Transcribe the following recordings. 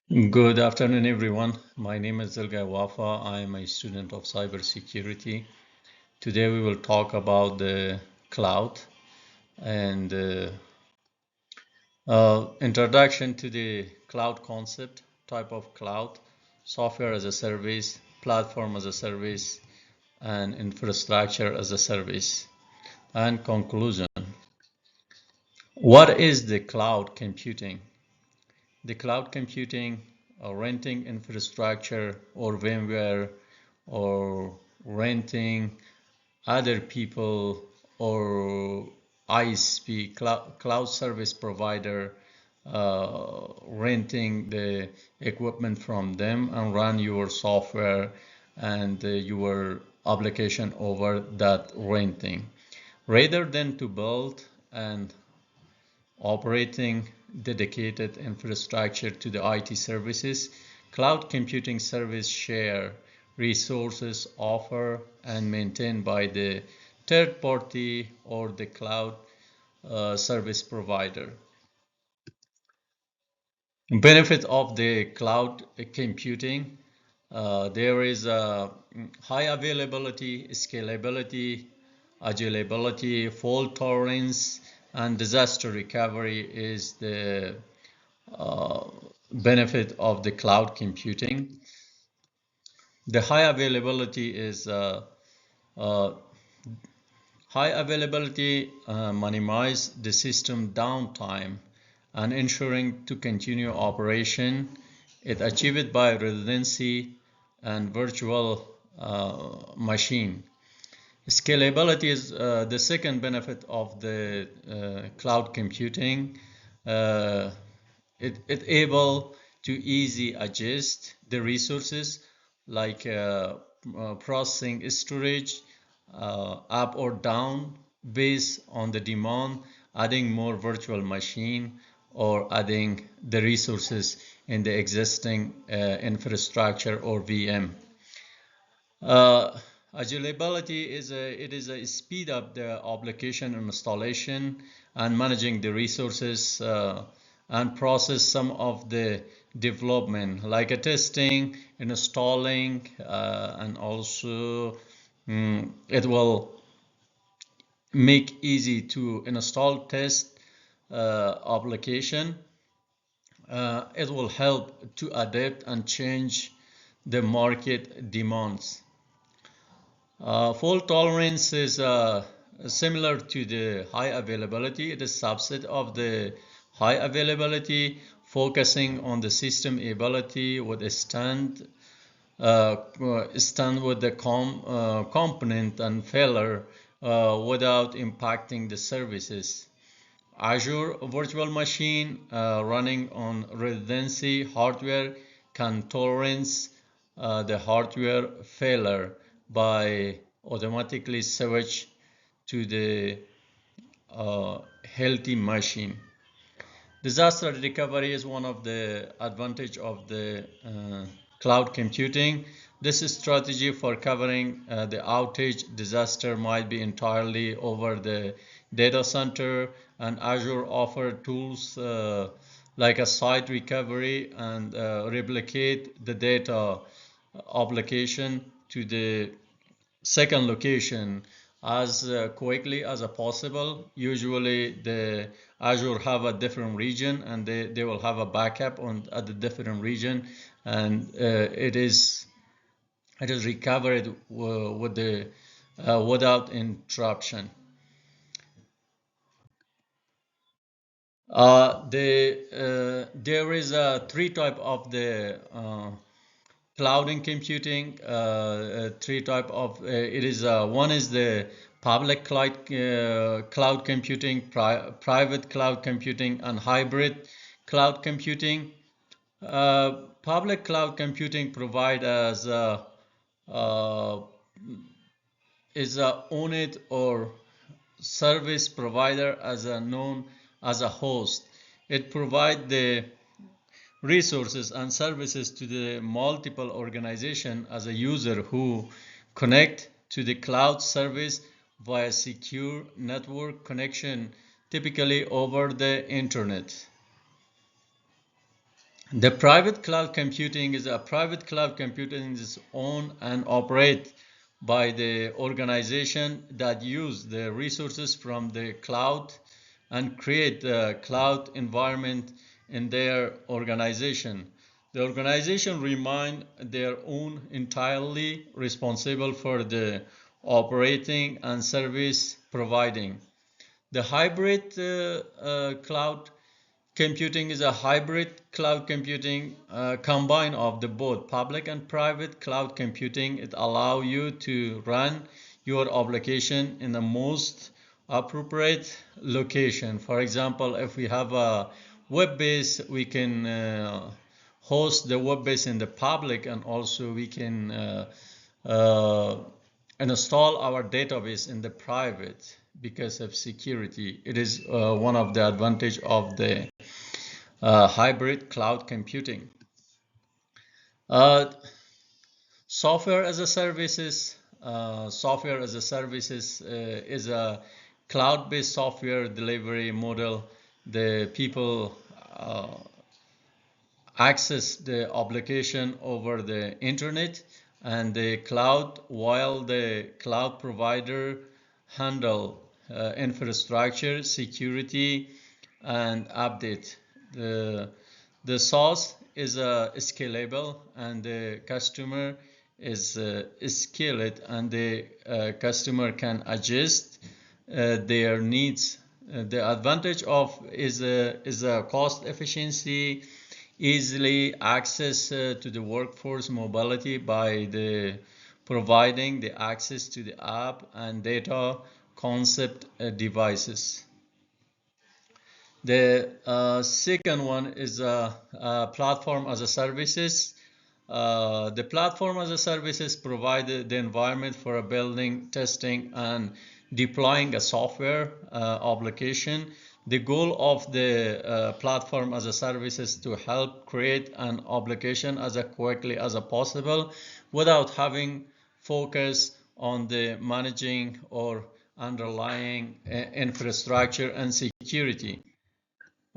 Good afternoon, everyone. My name is Zilgai Wafa. I am a student of cybersecurity. Today we will talk about the cloud and introduction to the cloud concept, type of cloud, software as a service, platform as a service, and infrastructure as a service. And conclusion. What is the cloud computing? The cloud computing, renting infrastructure or VMware, or renting other people or ISP, cloud service provider, renting the equipment from them and run your software and your application over that renting. Rather than to build and operating dedicated infrastructure to the IT services, cloud computing service share resources offered and maintained by the third party or the cloud service provider. Benefit of the cloud computing, there is a high availability, scalability, agilability, fault tolerance, and disaster recovery is the uh, benefit of the cloud computing. The high availability is uh, high availability minimize the system downtime and ensuring to continue operation. It achieved by redundancy and virtual machine. Scalability is the second benefit of the cloud computing. Uh, it able to easy adjust the resources like processing storage up or down based on the demand, adding more virtual machine or adding the resources in the existing infrastructure or VM. Uh, Agilability is a speed up the application installation and managing the resources and process some of the development like a testing, installing, and also it will make easy to install test application. It will help to adapt and change the market demands. Fault tolerance is similar to the high availability. It is a subset of the high availability, focusing on the system ability with a stand with the component and failure without impacting the services. Azure Virtual Machine running on redundancy hardware can tolerance the hardware failure by automatically switch to the healthy machine. Disaster recovery is one of the advantage of the cloud computing. This strategy for covering the outage disaster might be entirely over the data center, and Azure offer tools like a site recovery and replicate the data application to the second location as quickly as possible. Usually the Azure have a different region and they will have a backup on at the different region, and it is recovered with the without interruption. There is a three type of the cloud and computing. Three type of it is one is the public cloud computing, private cloud computing, and hybrid cloud computing. Public cloud computing provide as uh, is a owned or service provider as a known as a host. It provides the resources and services to the multiple organization as a user who connect to the cloud service via secure network connection, typically over the internet. The private cloud computing is a private cloud computing is owned and operate by the organization that use the resources from the cloud and create the cloud environment in their organization. The organization remain their own entirely responsible for the operating and service providing. The hybrid cloud computing is a hybrid cloud computing combine of the both public and private cloud computing. It allows you to run your application in the most appropriate location. For example, if we have a web base, we can host the web base in the public, and also we can uh, install our database in the private because of security. It is one of the advantage of the hybrid cloud computing. Uh, software as a services. Software as a services is a cloud-based software delivery model. The people access the application over the internet and the cloud, while the cloud provider handle infrastructure, security, and update. The, the source is scalable, and the customer is scaled, and the customer can adjust their needs. The advantage of is a cost efficiency, easily access to the workforce mobility by the providing the access to the app and data concept devices. The second one is a platform as a services. The platform as a services provide the environment for a building, testing, and deploying a software application. The goal of the platform as a service is to help create an application as quickly as possible without having focus on the managing or underlying infrastructure and security.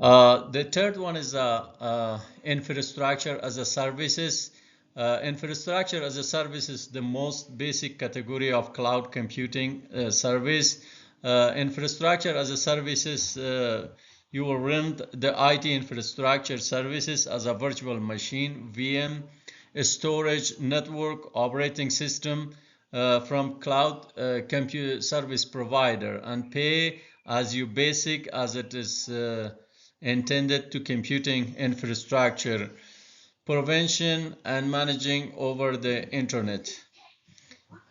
The third one is infrastructure as a services. Infrastructure as a service is the most basic category of cloud computing service. Infrastructure as a services, you will rent the IT infrastructure services as a virtual machine, VM, storage, network, operating system from cloud compute service provider, and pay as you basic as it is intended to computing infrastructure, prevention and managing over the internet.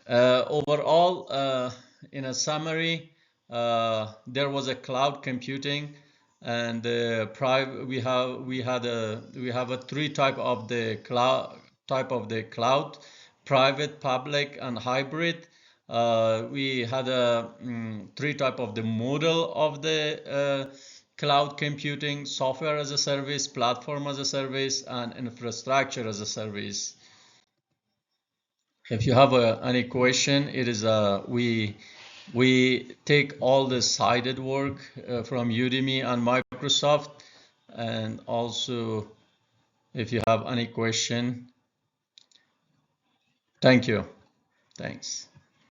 Overall, in a summary, there was a cloud computing, and we have a three type of the cloud: private, public, and hybrid. We had a three type of the model of the cloud computing: software as a service, platform as a service, and infrastructure as a service. If you have any question, it is we take all the cited work from Udemy and Microsoft, and also if you have any question, thank you. Thanks.